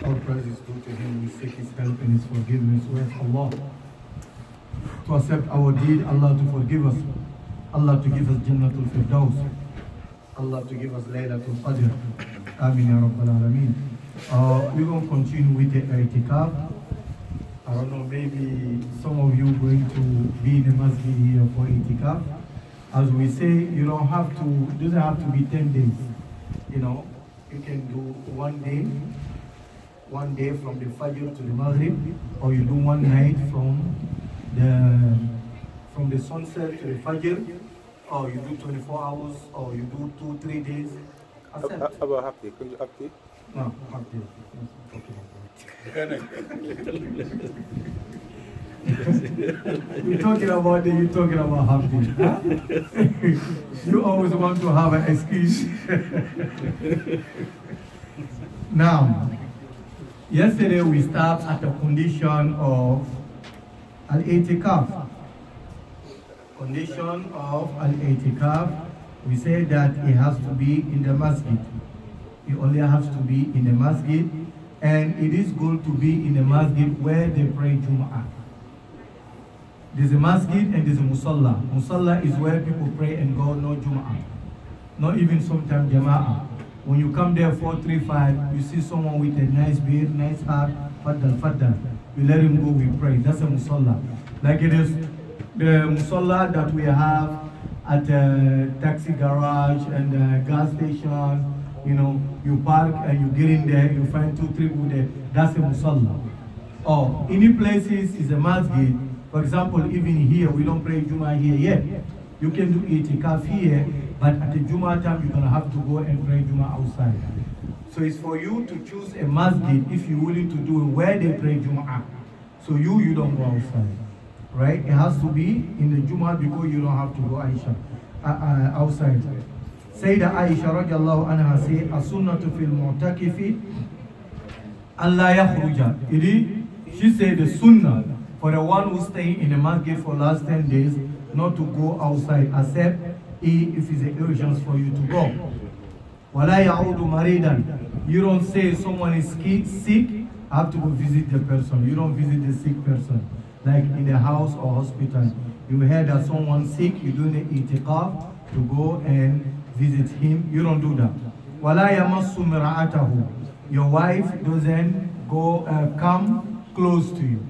All praise is due to Him. We seek His help and His forgiveness. We ask Allah to accept our deed, Allah to forgive us, Allah to give us Jannatul Firdaus, Allah to give us Laylatul Qadr. Ameen Ya Rabbal Alameen. We're going to continue with the i'tikaf. I don't know, maybe some of you going to be in the masjid here for i'tikaf. As we say, you don't have to, it doesn't have to be 10 days. You know, you can do one day from the Fajr to the Maghrib, or you do one night from the sunset to the Fajr, or you do 24 hours, or you do 2-3 days. Accept. About half day, could you half day? No, half day. Okay. You're talking about it, you're talking about half day. Huh? You always want to have an excuse. Now, yesterday we start at the condition of al-i'tikaf. Condition of al-i'tikaf, we say that it has to be in the masjid. It only has to be in the masjid, and it is good to be in the masjid where they pray Jum'ah. There's a masjid and there's a musalla. Musalla is where people pray and go, no Jum'ah. Not even sometimes Jama'ah. When you come there 435, you see someone with a nice beard, nice hat, faddal. You let him go, we pray. That's a musalla. Like it is the musalla that we have at a taxi garage and a gas station. You know, you park and you get in there, you find 2-3 people there. That's a musalla. Or any places is a masjid. For example, even here, we don't pray Jummah here yet. You can do i'tikaf here, but at the Jummah time, you're gonna have to go and pray Jummah outside. So it's for you to choose a masjid if you're willing to do it where they pray Jummah. So you don't go outside, right? It has to be in the Jummah because you don't have to go outside. Sayyidah Aisha radiallahu anha say, as-sunnatu fil mu'takifi an la yakhruja. She said the sunnah for the one who's staying in the masjid for last 10 days, not to go outside, except if it's an urgence for you to go. Wala ya'udu maridan. You don't say someone is sick, have to go visit the person. You don't visit the sick person, like in the house or hospital. You heard that someone's sick, you do the i'tikaf to go and visit him. You don't do that. Wala yamassu mira'atahu. Your wife doesn't go come close to you,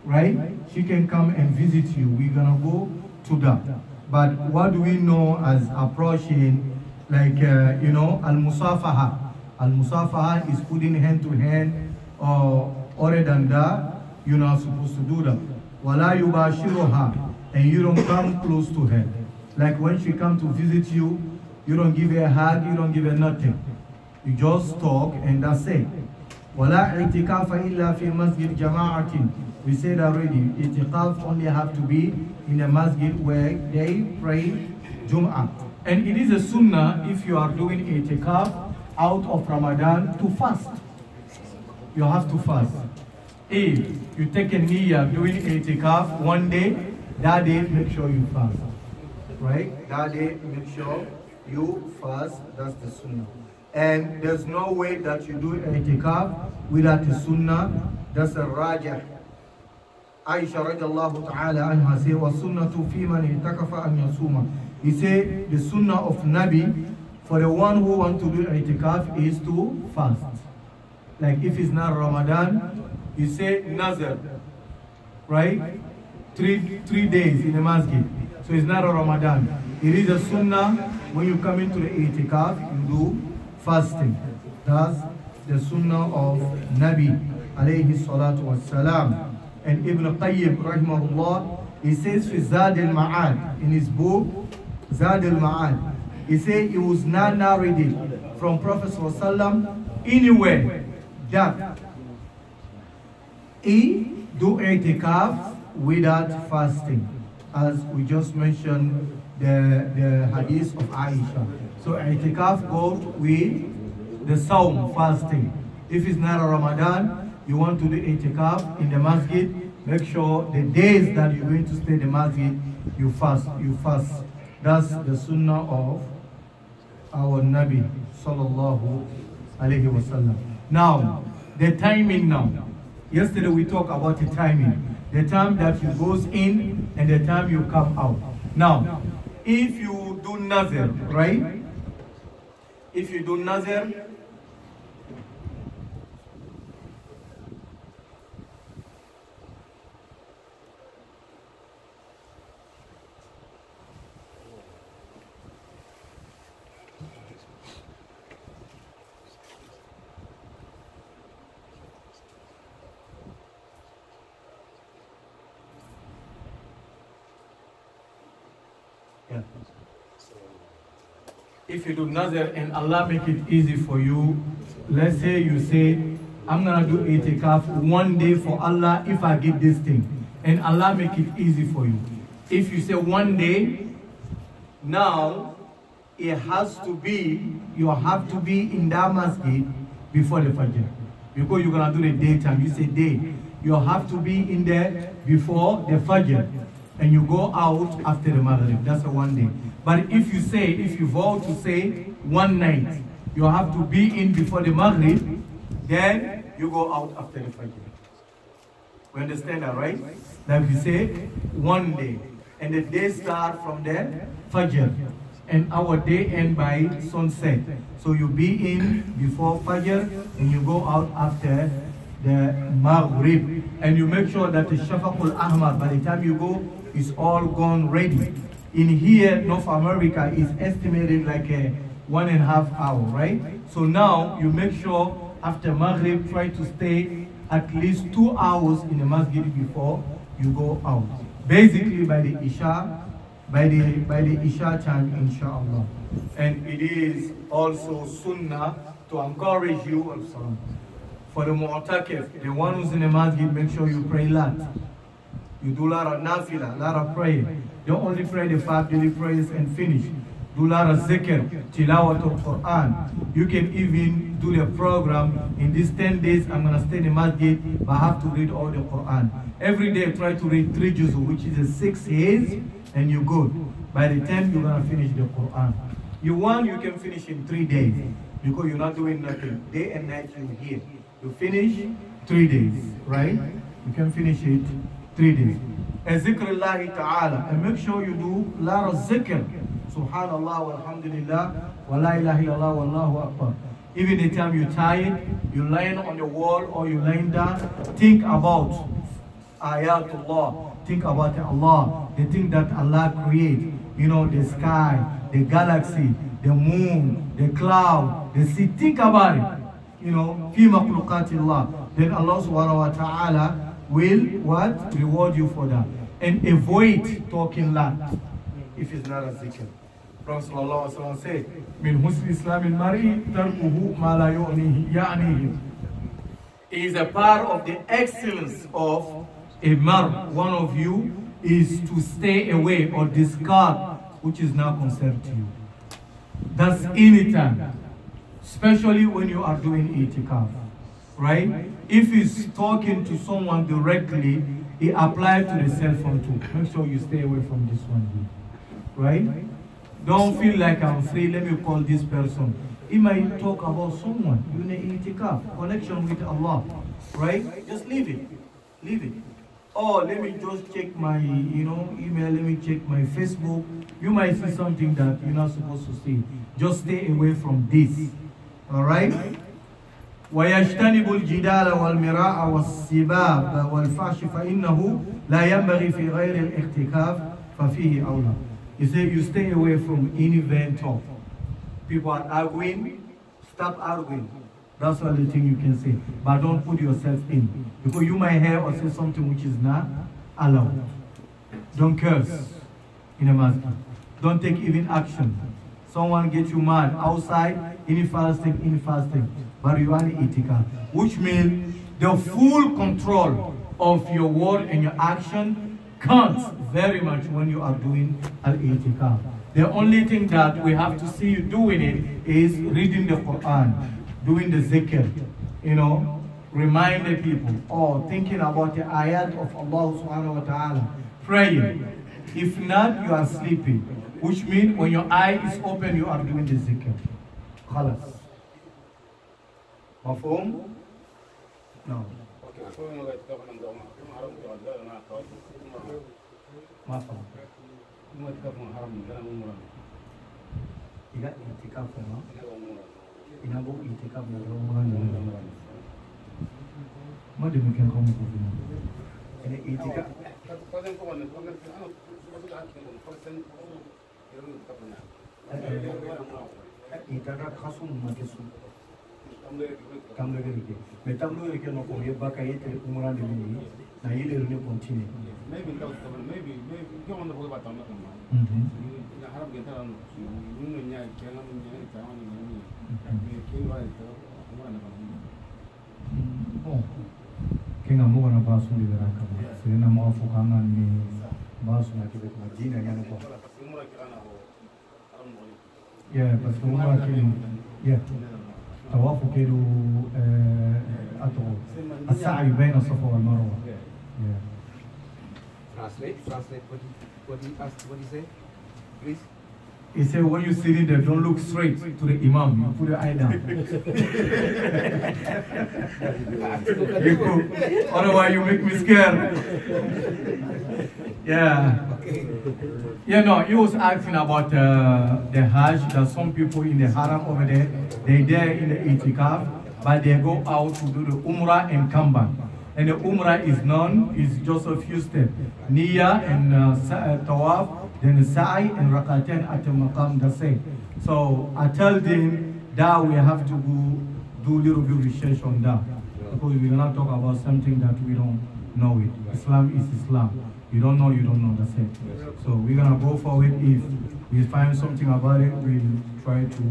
right? She can come and visit you. We're gonna go to that. But what do we know as approaching, like you know, al-musafaha? Al-musafaha is putting hand to hand, or other than that, you're not supposed to do that. Wala yubashiruha, and you don't come close to her. Like when she comes to visit you, you don't give her a hug, you don't give her nothing. You just talk and that's it. Wala i'tikafa illa fi masjid jama'atin. We said already, i'tikaf only have to be in a masjid where they pray Jum'ah. And it is a sunnah if you are doing i'tikaf out of Ramadan to fast. You have to fast. If you take a niyyah doing i'tikaf one day, that day make sure you fast. Right? That day make sure you fast. That's the sunnah. And there's no way that you do i'tikaf without the sunnah. That's a rajah. Aisha radiallahu ta'ala anha say, wa sunnatu fi man i'takafa an yasuma. He say the sunnah of Nabi for the one who wants to do i'tikaf is to fast. Like if it's not Ramadan, you say nazar, right? Three days in the masjid. So it's not a Ramadan. It is a sunnah when you come into the i'tikaf, you do fasting. That's the sunnah of Nabi alayhi salatu wassalam. And Ibn Qayyim rahimahullah, he says fi Zad al-Ma'ad, in his book Zad al-Ma'ad, he says it was not narrated from Prophet sallam anywhere that he do i'tikaf without fasting, as we just mentioned the hadith of Aisha. So i'tikaf goes with the sawm, fasting. If it's not a Ramadan, you want to do i'tikaf in the masjid, make sure the days that you're going to stay in the masjid, you fast. That's the sunnah of our Nabi sallallahu alayhi wasallam. Now, the timing now. Yesterday we talked about the timing. The time that you goes in and the time you come out. Now, if you do nazar, right? If you do nazar, yeah. If you do nazar and Allah make it easy for you, let's say you say, I'm gonna do itikaf one day for Allah if I get this thing, and Allah make it easy for you. If you say one day, now it has to be, you have to be in that masjid before the Fajr, because you're gonna do the daytime. You say day, you have to be in there before the Fajr, and you go out after the Maghrib. That's a one day. But if you say, if you vow to say one night, you have to be in before the Maghrib, then you go out after the Fajr. We understand that, right? Like we say, one day. And the day start from the Fajr. And our day end by sunset. So you be in before Fajr and you go out after the Maghrib. And you make sure that the Shafaqul Ahmar, by the time you go, is all gone ready. In here, North America is estimated like a 1.5 hour, right? So now you make sure after Maghrib, try to stay at least 2 hours in the masjid before you go out. Basically by the Isha, by the Isha time, inshallah. And it is also sunnah to encourage you also. For the mu'takif, the one who's in the masjid, make sure you pray a lot. You do a lot of nafila, a lot of prayer. Don't only pray the 5 daily prayers and finish. Do a lot of zikr, tilawat of Quran. You can even do the program. In these 10 days, I'm going to stay in the masjid, but I have to read all the Quran. Every day, try to read 3 juz, which is a 6 years, and you're good. By the 10th, you're going to finish the Quran. You want, you can finish in 3 days, because you're not doing nothing. Day and night, you're here. You finish 3 days, right? You can finish it 3 days. And zikrullahi ta'ala, and make sure you do a lot of zikr. Subhanallah, walhamdulillah, wa la ilaha illallah, wallahu akbar. Even the time you're tired, you're lying on the wall or you're lying down, think about ayatullah, think about Allah, the thing that Allah created. You know, the sky, the galaxy, the moon, the cloud, the sea. Think about it. You know, fi makhluqatillah. Then Allah subhanahu wa ta'ala will what? Reward you for that. And avoid talking lot if it's not a zikr. Prophet sallallahu alaihi wasallam said, "Min husn Islam al-mar'i tarkuhu ma la ya'nihi." It is a part of the excellence of a mar. One of you is to stay away or discard which is not concerned to you. That's anytime, especially when you are doing itikaf, right? If he's talking to someone directly, it applies to the cell phone too. Make sure you stay away from this one here, right? Don't feel like I'm free, let me call this person. He might talk about someone, you need itikaf, connection with Allah, right? Just leave it, leave it. Oh, let me just check my, email, let me check my Facebook. You might see something that you're not supposed to see. Just stay away from this, all right? وَيَجْتَنِبُ الْجِدَالَ وَالْمِرَاءَ وَالسِّبَابَ وَالْفَحْشِ فَإِنَّهُ لَا يَنْبَغِي فِي غَيْرِ الْإِخْتِكَافِ فَفِيهِ أَوْلَى. He said you stay away from any vain talk. People are arguing, stop arguing. That's the only thing you can say. But don't put yourself in. Because you might hear or say something which is not allowed. Don't curse in a masjid. Don't take even action. Someone gets you mad outside, any fasting. But you want itikaf. Which means the full control of your word and your action counts very much when you are doing al-itikaf. The only thing that we have to see you doing it is reading the Quran, doing the zikr, remind the people, or thinking about the ayat of Allah subhanahu wa ta'ala, praying. If not, you are sleeping, which means when your eye is open, you are doing the zikr. Khalas. Mafhum? No. Maaf. Iga itikaf ma. Inabu itikaf na rumah ni. Ma demikian kamu punya. Ini itikaf. Itikaf khasum majesu. Kamu lagi ni. Metam lu lagi nak kau ye bakai itu umuran di sini. Nah ini dia continue. Maybe kau mana boleh baca nak mana. Harap kita orang mungkinnya jangan jangan ini. Kau itu umuran apa? Oh, kena mau nak bahasa ni berang kamu. Sehingga mau fokangan ni bahasa nak kita Madinah yang apa? Ya, pas umrah kini. Ya. طواف كيلو السعي بين الصفا والمروة. Translate what he asked, what he said, please. He said when you're sitting there, don't look straight to the imam. You put your eye down. Otherwise you make me scared. Yeah. Yeah, no, he was asking about the Hajj. There's some people in the Haram over there. They're there in the Itikaf, but they go out to do the Umrah and come back. And the Umrah is known, is just a few steps. Niyyah and Tawaf, then the Sa'i and Rakatain at the Maqam, that's it. So I tell them that we have to do a little bit of research on that. Because we cannot talk about something that we don't know it. Islam is Islam. You don't know, that's it. So we're going to go for it. If we find something about it, we'll try to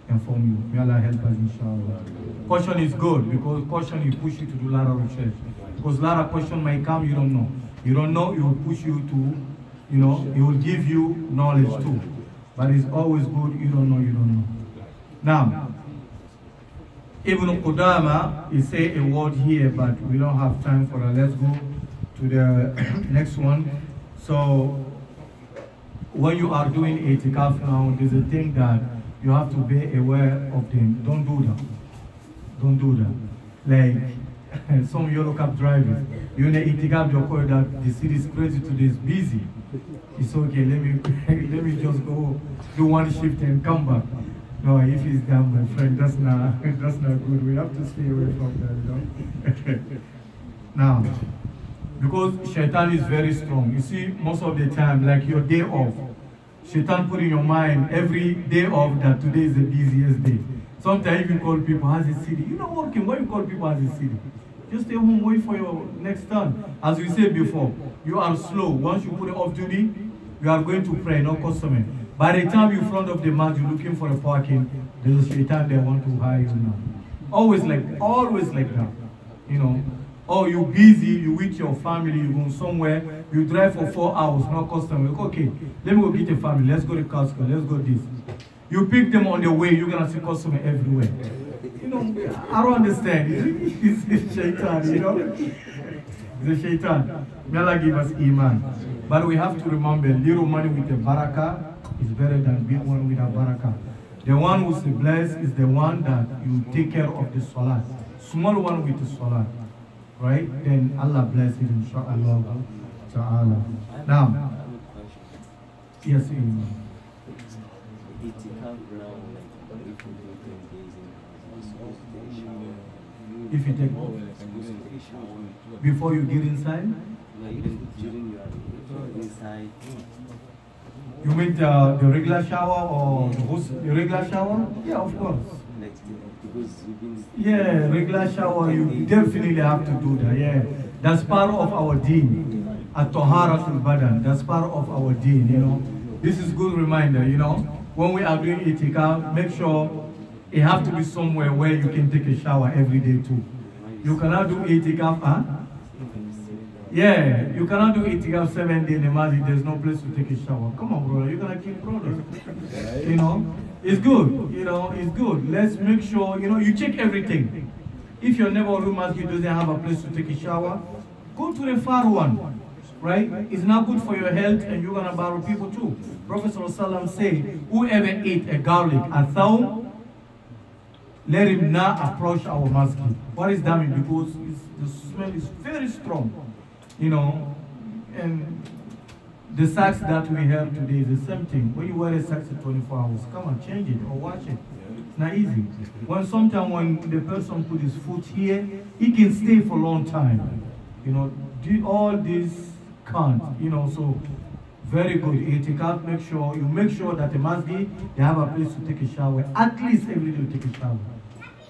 inform you. May Allah help us, inshallah. Question is good, because question will push you to do a lot of research. Because a lot of questions might come, you don't know. You don't know, it will push you to, you know, it will give you knowledge too. But it's always good, you don't know. Now, Ibn Qudama, he say a word here, but we don't have time for that. Let's go to the next one. So, when you are doing itikaf now, there's a thing that you have to be aware of them. Don't do that. Like some Euro Cup drivers, you know, itikaf joke that the city is crazy today, is busy. It's okay, let me just go do one shift and come back. No, if it's done, my friend, that's not good. We have to stay away from that, you know. Now, because shaitan is very strong. You see, most of the time, like your day off, shaitan put in your mind every day off that today is the busiest day. Sometimes you call people as a city. You're not working, why you call people as a city? Just stay home, wait for your next turn. As we said before, you are slow. Once you put it off duty, you are going to pray, no customer. By the time you're in front of the mat, you're looking for a parking, there's a shaitan they want to hire you now. Always like that, you know. Oh, you're busy, you with your family, you're going somewhere, you drive for 4 hours, no customer. Okay, let me go get a family, let's go to Costco, let's go this. You pick them on the way, you're going to see customer everywhere. You know, I don't understand. It's a shaitan, you know. It's a shaitan. May Allah give us iman. But we have to remember, little money with the barakah is better than big one without barakah. The one who's blessed is the one that you take care of the salat. Small one with the salat. Right? Then Allah bless it, inshallah ta'ala. Now, yes, Imam. If you take before you get inside? Inside. You mean the regular shower or the regular shower? Yeah, of course. Yeah, regular shower, you definitely have to do that. Yeah, that's part of our deen. At-taharatul badan, that's part of our deen, you know. This is good reminder, you know. When we are doing itikaf, make sure it have to be somewhere where you can take a shower every day too. You cannot do itikaf, huh? Yeah, you cannot do itikaf 7 days in the masjid, there's no place to take a shower. Come on, brother, you're gonna kill brothers. You know, it's good, you know, it's good. Let's make sure, you know, you check everything. If your neighborhood masjid doesn't have a place to take a shower, go to the far one, right? It's not good for your health and you're gonna borrow people too. Prophet ﷺ said, whoever ate a garlic, a thawm, let him not approach our masjid. What is that mean? Because the smell is very strong, you know, and the socks that we have today is the same thing. When you wear a socks for 24 hours, come on, change it or wash it. It's not easy. Sometimes when the person put his foot here, he can stay for a long time. You know, all this can't, you know, so very good. Itikaf, make sure that the masjid, they have a place to take a shower. At least every day take a shower.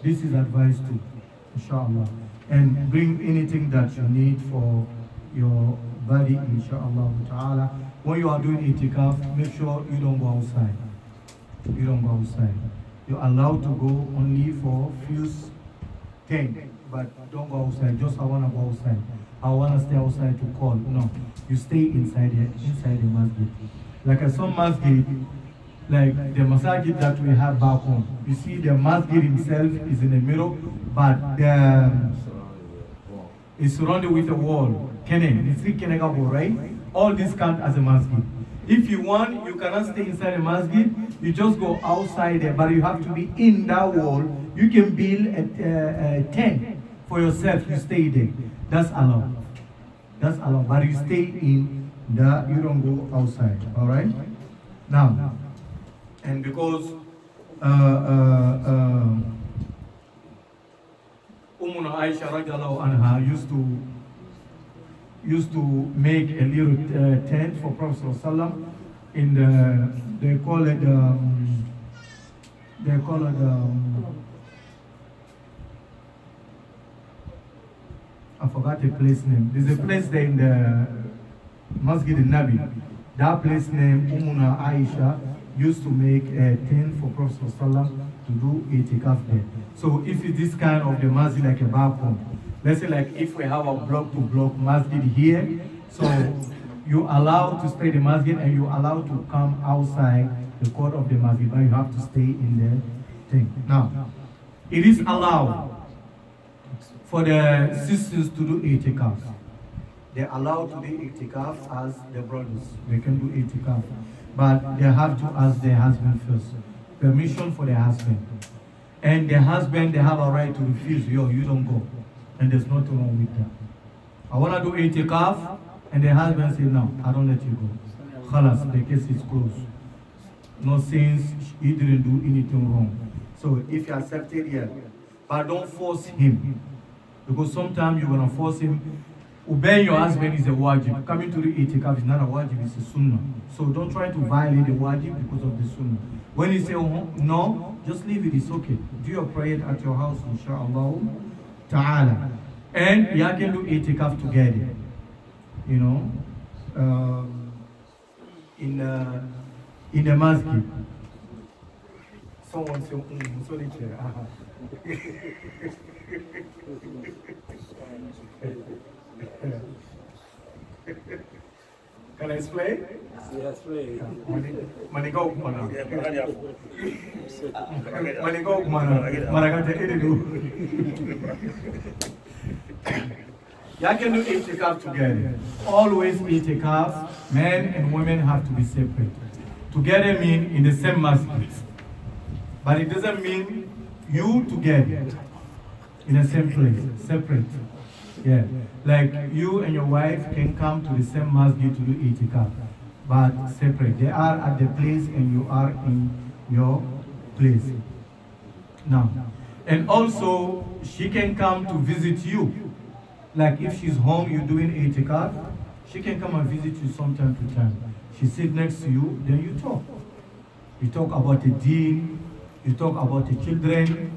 This is advice too, inshallah. And bring anything that you need for your body, inshallah ta'ala. When you are doing itikaf, make sure you don't go outside. You don't go outside. You're allowed to go only for few things, but don't go outside. Just I want to go outside. I want to stay outside to call. No, you stay inside the masjid. Like some masjid, like the masjid that we have back home. You see, the masjid himself is in the middle, but it's surrounded with a wall. It's three Kenega wall, right? All this count as a masjid. If you want, you cannot stay inside the masjid. You just go outside there, but you have to be in that wall. You can build a tent for yourself. You stay there. That's allowed. That's allowed. But you stay in the, you don't go outside. All right? Now, and because Ummuna Aisha radiallahu anha used to make a little tent for Prophet ﷺ in the, they call it I forgot the place name. There's a place there in the Masjid al-Nabi. That place name, Ummuna Aisha, used to make a tent for Prophet ﷺ to do itikaf there. So if it's this kind of the masjid like a back home, let's say like if we have a block-to-block masjid here, so you're allowed to stay in the masjid and you're allowed to come outside the court of the masjid, but you have to stay in the thing. Now, it is allowed for the sisters to do itikaf. They're allowed to do itikaf as the brothers. They can do itikaf. But they have to ask their husband first. Permission for their husband. And the husband, they have a right to refuse. Yo, you don't go. And there's nothing wrong with that. I want to do itikaf, and the husband says, no, I don't let you go. Khalas, the case is closed. No sense, he didn't do anything wrong. So if you accept it, yeah. But don't force him. Because sometimes you're going to force him. Obeying your husband is a wajib. Coming to the itikaf is not a wajib, it's a sunnah. So don't try to violate the wajib because of the sunnah. When you say, oh, no, just leave it, it's okay. Do your prayer at your house, inshallah ta'ala. And you can do itikaf together. You know, in the masjid. Someone say, sorry, Can I explain? Yes, please. Manigo mana. Manigo mana. Maragate edidu. You can do itikaf together. Always itikaf, men and women have to be separate. Together mean in the same masjid. But it doesn't mean you together in the same place, separate. Yeah, like you and your wife can come to the same masjid to do itikaf, but separate. They are at the place and you are in your place. Now, and also she can come to visit you. Like if she's home, you're doing itikaf, she can come and visit you from time to time. She sits next to you, then you talk. You talk about the deen, you talk about the children,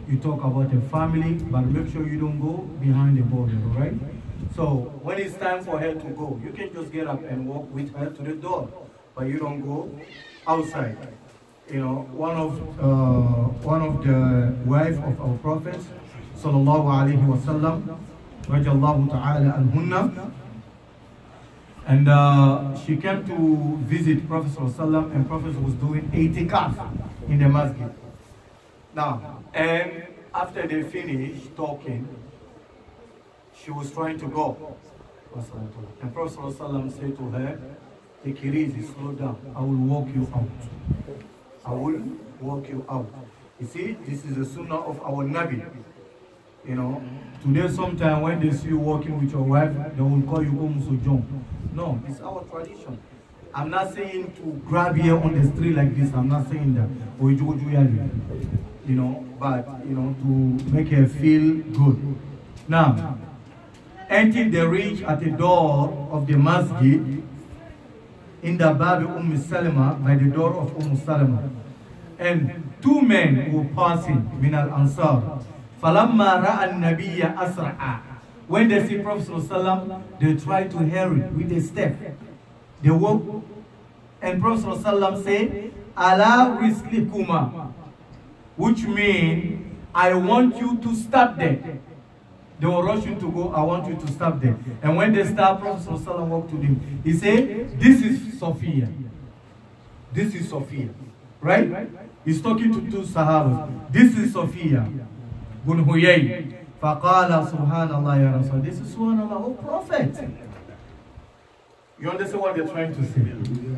you talk about the family, but make sure you don't go behind the border, all right? So when it's time for her to go, you can just get up and walk with her to the door, but you don't go outside. You know, one of the wives of our Prophet, sallallahu alaihi wasallam, radiallahu ta'ala anhunna, and she came to visit Prophet sallallahu alaihi wasallam, and Prophet was doing itikaf in the masjid. Now, and after they finished talking, she was trying to go. And Prophet ﷺ said to her, take it easy, slow down. I will walk you out. I will walk you out. You see, this is the sunnah of our Nabi. You know, today sometime when they see you walking with your wife, they will call you Sujong. No, it's our tradition. I'm not saying to grab here on the street like this. I'm not saying that. You know, but you know, to make her feel good. Now, until they reach at the door of the masjid, in the Babi Salama, by the door of Salama, and two men were passing, min al-Ansar. فَلَمَّا رَأَى النَّبِيَّ أَسْرَعَ. When they see Prophet ﷺ, they try to hurry with a step. They walk, and Prophet ﷺ say, "Ala rislikuma," which means, I want you to stop there. They were rushing to go, I want you to stop there. And when they stop, Prophet ﷺ walked to them. He said, "This is Sophia. This is Sophia." Right? He's talking to two Sahabas. This is Sophia. Bun Huyay. Faqala subhanallah ya Rasul. This is subhanallah, oh Prophet. You understand what they're trying to say?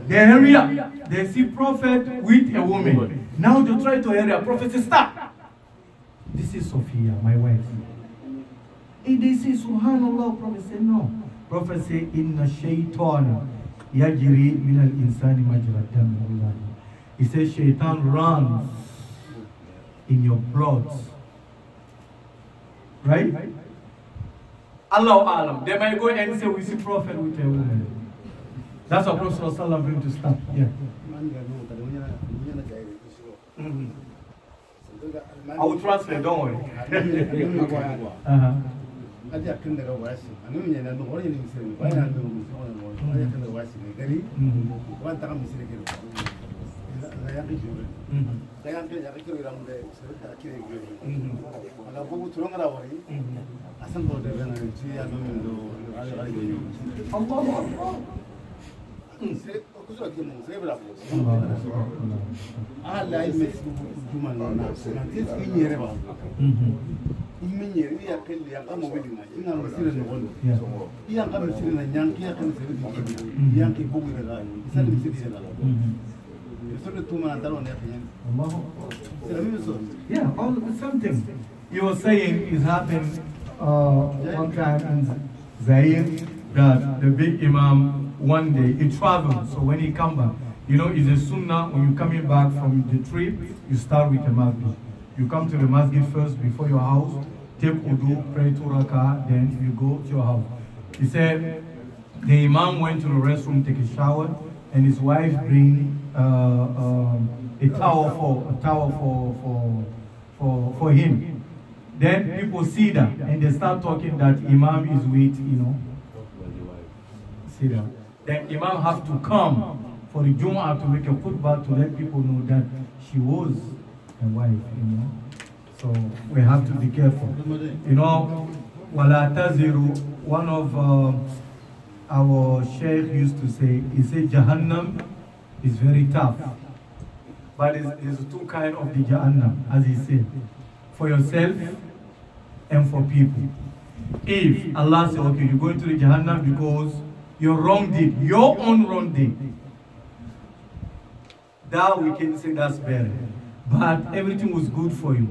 They hurry up. They see Prophet with a woman. Now they try to hurry up. Prophet says, "Stop. This is Sophia, my wife." And they say, subhanallah. Prophet said, "No." Prophet said, "Inna shaytan yajri min al-insani majra dam." He says, shaitan runs in your blood. Right? Allah Alam. They might go and say, "We see Prophet with a woman." That's what Prophet ﷺ going to start. Yeah. I will translate, don't worry. Yeah, something you were saying is happened one time in Zaire, that the big Imam one day he traveled. So when he come back, you know, it's a sunnah when you're coming back from the trip, you start with the masjid. You come to the masjid first before your house, take wudu, pray 2 rakah, then you go to your house. He said the Imam went to the restroom, take a shower, and his wife bring a towel for him. Then people see that and they start talking that Imam is with, you know, see that. Then Imam have to come for the Jumu'ah to make a khutbah to let people know that she was a wife, you know. So we have to be careful. You know, Wala Taziru, one of our Sheikh used to say, he said Jahannam is very tough. But there's two kinds of the Jahannam, as he said, for yourself and for people. If Allah says, okay, you're going to the Jahannam because your wrong deed, your own wrong deed, that we can say that's better. But everything was good for you.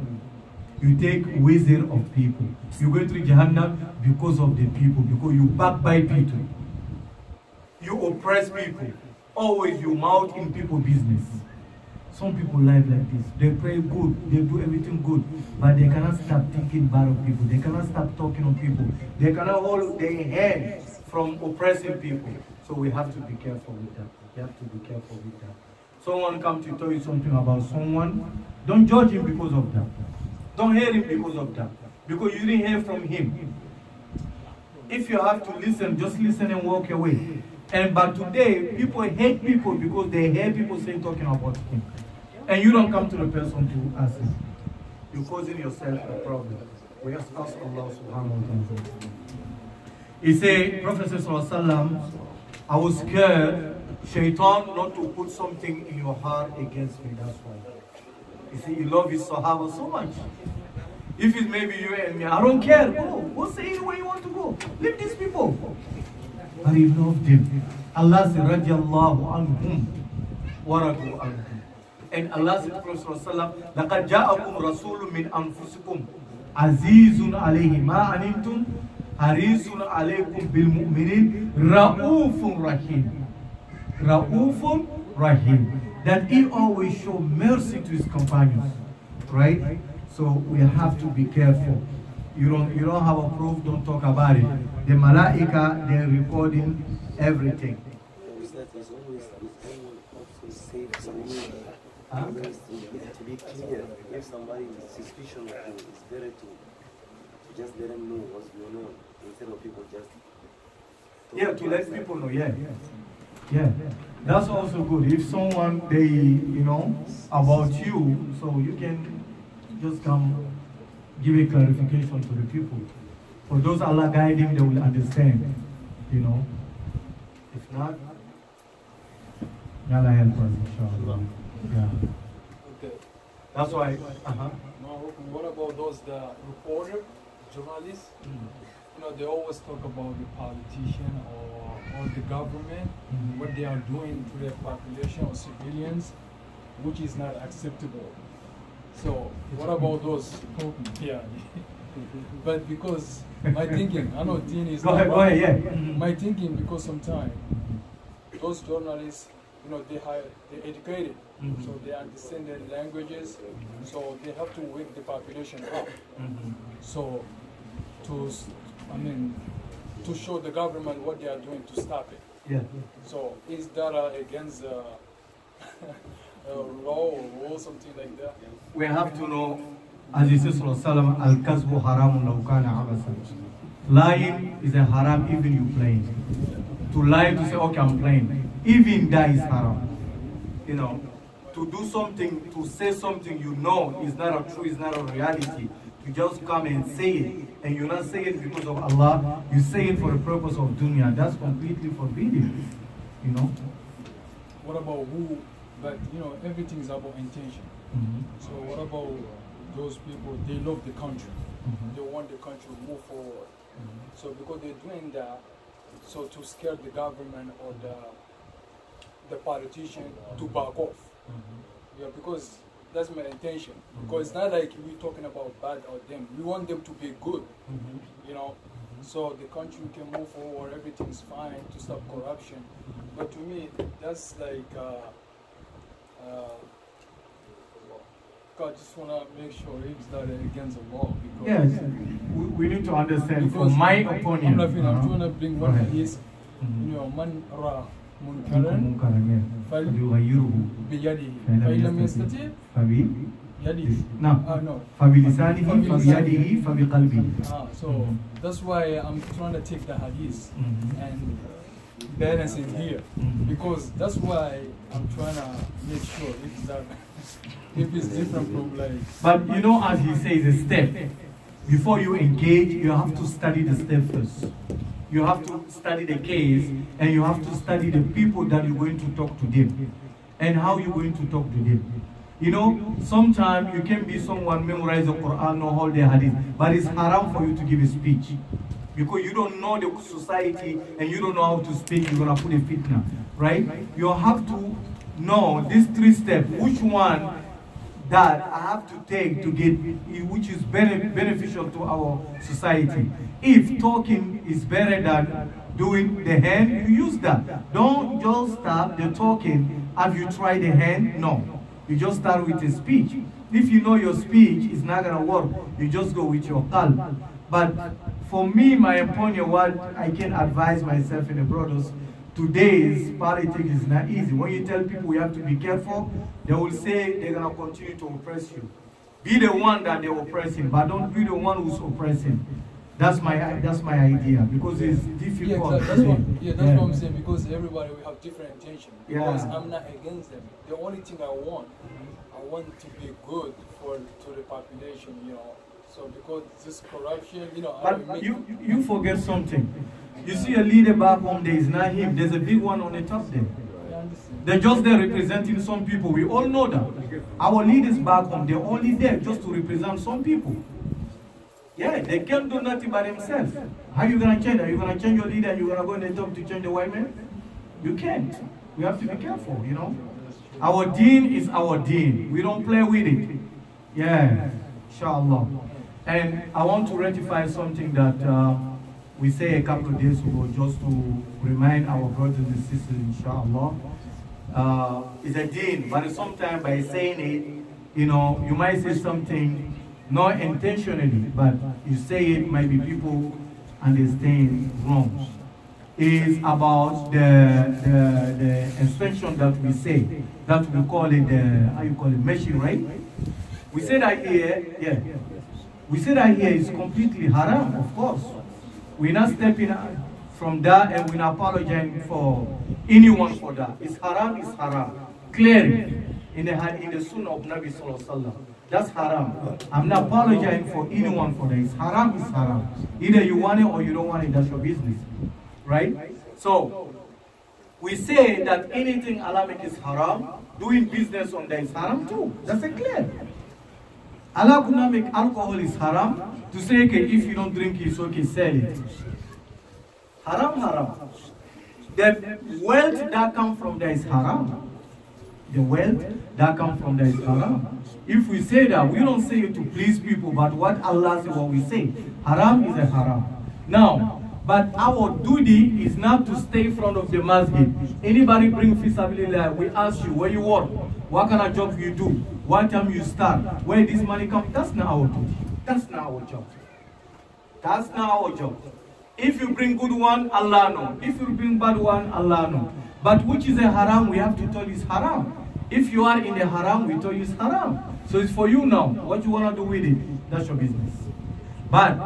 You take wisdom of people. You go to the Jahannam because of the people, because you backbite people. You oppress people. Always you mouth in people's business. Some people live like this. They pray good, they do everything good, but they cannot stop thinking bad of people. They cannot stop talking on people. They cannot hold their hand from oppressing people. So we have to be careful with that. We have to be careful with that. Someone comes to tell you something about someone, don't judge him because of that. Don't hear him because of that. Because you didn't hear from him. If you have to listen, just listen and walk away. But today, people hate people because they hear people saying talking about him. And you don't come to the person to ask him. You're causing yourself a problem. We ask Allah subhanahu wa ta'ala. He said, Prophet sallallahu alaihi wasallam, I was scared, shaitan, not to put something in your heart against me, that's why. He said, you love his Sahaba so much. If it's maybe you and me, I don't care. Go say anywhere you want to go. Leave these people. But he loved them. Allah said, Radiallahu anhum wa radu anhum. And Allah said to Prophet ﷺ, لَقَدْ جَاءَكُمْ رَسُولٌ مِّنْ أَنفُسِكُمْ عَزِيزٌ عَلَيْهِ مَا أَنِنْتُمْ حَرِيصٌ عَلَيْكُمْ بِالْمُؤْمِنِينَ رَؤُوفٌ رَحِيمٌ. Ra'ufun Rahim. That he always show mercy to his companions. Right? So we have to be careful. You don't have a proof, don't talk about it. The Malaika, they're recording everything. It's always also safe to me. To be clear, if somebody is suspicious of you, it's better to just let them know what's going on instead of people just. Yeah, to let people know, yeah. Yeah, that's also good. If someone, about you, so you can just come give a clarification to the people. For those Allah guiding, they will understand, If not, Allah help us, inshallah. Yeah. Okay. That's why. Now, what about those reporter, journalists? They always talk about the politician or the government, what they are doing to their population or civilians, which is not acceptable. So, what about those? Yeah. But because my thinking, I know Dean is go ahead, yeah. My thinking, because sometimes those journalists, they're educated, so they understand their languages, so they have to wake the population up. So, to show the government what they are doing to stop it. Yeah. So, is that against law or something like that? We have to know, as he says, Al-Kasbu haramun law kana abasan. Lying is a haram, even you playing. To lie, to say, okay, I'm playing, even that is haram. To do something, to say something is not a true, is not a reality. You just come and say it, and you're not saying it because of Allah, you say it for the purpose of dunya. That's completely forbidden, What about who, but everything is about intention. So what about those people, they love the country, they want the country to move forward. So because they're doing that, so to scare the government or the politician to back off. Yeah, because that's my intention. Because it's not like we're talking about bad or them. We want them to be good, so the country can move forward, everything's fine, to stop corruption. But to me, that's like, I just want to make sure it's not against the law. Because yes, we need to understand, from my opinion. I'm trying to bring one of these, man ra munkaran فليغيره بيده فإن لم يستطع فبيده no فبلسانه فبيده فبقلبه. So that's why I'm trying to take the hadith and balance it here, because that's why I'm trying to make sure if it's different from like. But as he says, a step. Before you engage, you have to study the step first. You have to study the case, and you have to study the people that you're going to talk to them, and how you're going to talk to them. Sometimes you can be someone, memorize the Quran, know all the hadith, but it's haram for you to give a speech. Because you don't know the society, and you don't know how to speak, you're going to put a fitna, right? You have to know these 3 steps, which one that I have to take to get, which is beneficial to our society. If talking is better than doing the hand, you use that. Don't just stop the talking. Have you tried the hand? No. You just start with a speech. If you know your speech is not going to work, you just go with your qalb. But for me, my opinion, what I can advise myself and the brothers, today's politics is not easy. When you tell people we have to be careful, they will say they're going to continue to oppress you. Be the one that they're oppressing, but don't be the one who's oppressing. That's my idea, because it's difficult. That's what I'm saying, because everybody will have different intention. Because I'm not against them. The only thing I want to be good to the population, So because this corruption, But you forget something. You see a leader back home, there is not him. There's a big one on the top there. They're just there representing some people. We all know that. Our leaders back home, they're only there just to represent some people. Yeah, they can't do nothing by themselves. How are you going to change? Are you going to change your leader and you're going to go in the top to change the white man? You can't. We have to be careful, Our deen is our deen. We don't play with it. Yeah, inshallah. And I want to rectify something that we say a couple of days ago, just to remind our brothers and sisters, inshallah. It's a deen, but sometimes by saying it, you know, you might say something not intentionally, but you say it, maybe people understand wrong. Is about the extension that we say, that we call it how you call it, meshing, right? We say that here, yeah. We say that here is completely haram, of course. We're not stepping from that, and we're not apologizing for anyone for that. It's haram, clearly in the sunnah of Nabi Sallallahu Alaihi Wasallam. That's haram. I'm not apologizing for anyone for that. It's haram. Either you want it or you don't want it, that's your business. Right? So, we say that anything Allah make is haram, doing business on that is haram too. That's a clear. Allah could not make alcohol is haram, to say, okay, if you don't drink it, it's okay, sell it. Haram. The wealth that comes from that is haram. The wealth that comes from that is haram. If we say that, we don't say it to please people, but what Allah says, what we say. Haram is a haram. Now, but our duty is not to stay in front of the masjid. Anybody bring fisabilillah, we ask you where you work, what kind of job you do, what time you start, where this money comes. That's not our duty. That's not our job. That's not our job. If you bring good one, Allah know. If you bring bad one, Allah know. But which is a haram, we have to tell you it's haram. If you are in the haram, we tell you it's haram. So it's for you now. What you want to do with it, that's your business. But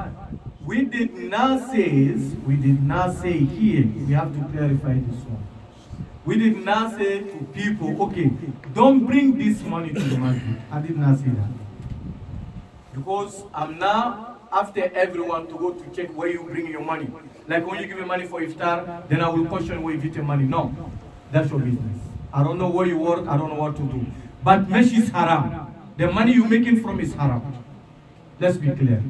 we did not say here, we have to clarify this one. We did not say to people, okay, don't bring this money to the masjid. I did not say that. Because I'm now after everyone to go to check where you bring your money. Like when you give me money for iftar, then I will question where you get your money. No, that's your business. I don't know where you work, I don't know what to do. But mesh is haram. The money you're making from is haram. Let's be clear.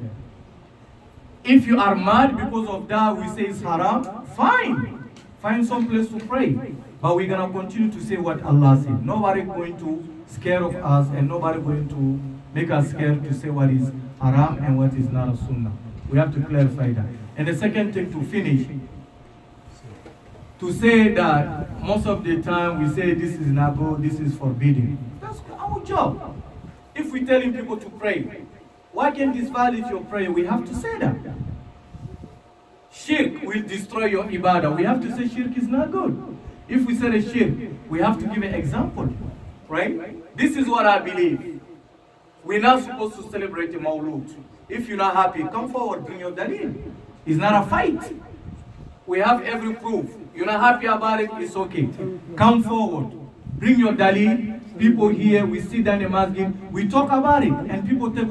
If you are mad because of that, we say it's haram, fine. Find some place to pray. But we're going to continue to say what Allah said. Nobody going to scare of us, and nobody going to make us scared to say what is haram and what is not a sunnah. We have to clarify that. And the second thing to finish, to say that most of the time we say this is not good, this is forbidden. That's our job. If we're telling people to pray, why can't this violate your prayer? We have to say that. Shirk will destroy your ibadah. We have to say shirk is not good. If we say a shirk, we have to give an example. Right? This is what I believe. We're not supposed to celebrate the Mawlud. If you're not happy, come forward, bring your dalil. It's not a fight. We have every proof. You're not happy about it, it's okay. Come forward, bring your dalil. People here, we sit down in the masjid, we talk about it, and people take